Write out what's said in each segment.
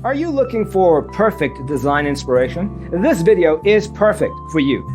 Are you looking for perfect design inspiration? This video is perfect for you.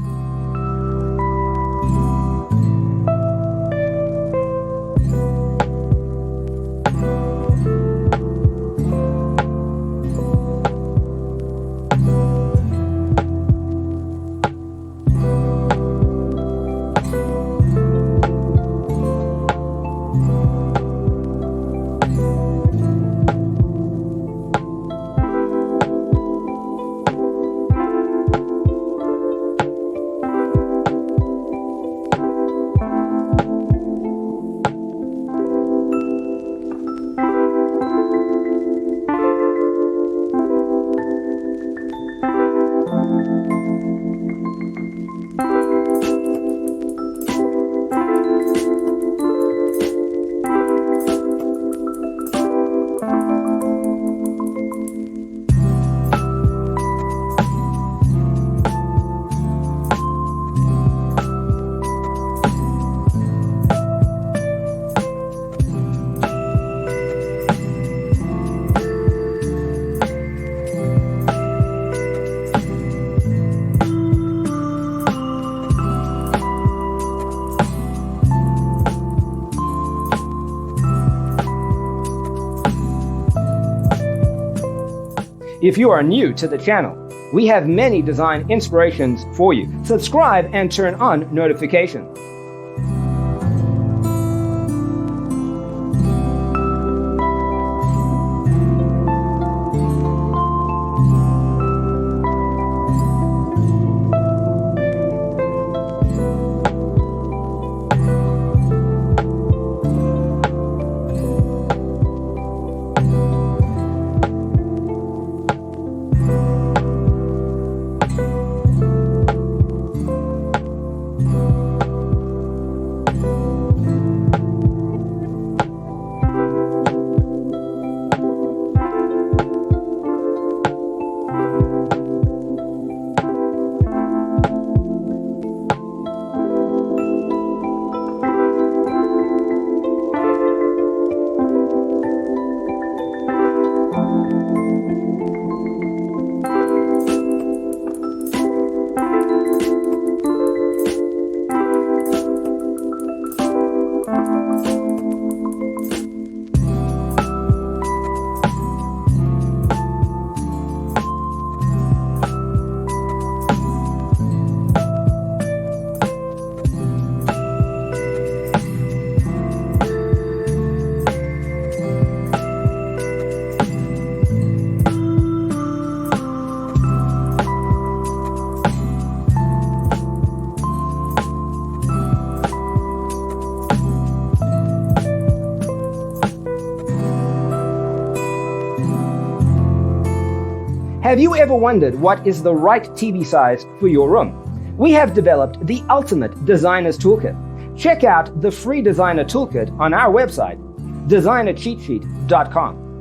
If you are new to the channel, we have many design inspirations for you. Subscribe and turn on notifications. Have you ever wondered what is the right TV size for your room? We have developed the ultimate designer's toolkit. Check out the free designer toolkit on our website, designercheatsheet.com.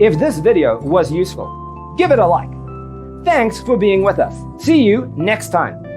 If this video was useful, give it a like. Thanks for being with us. See you next time.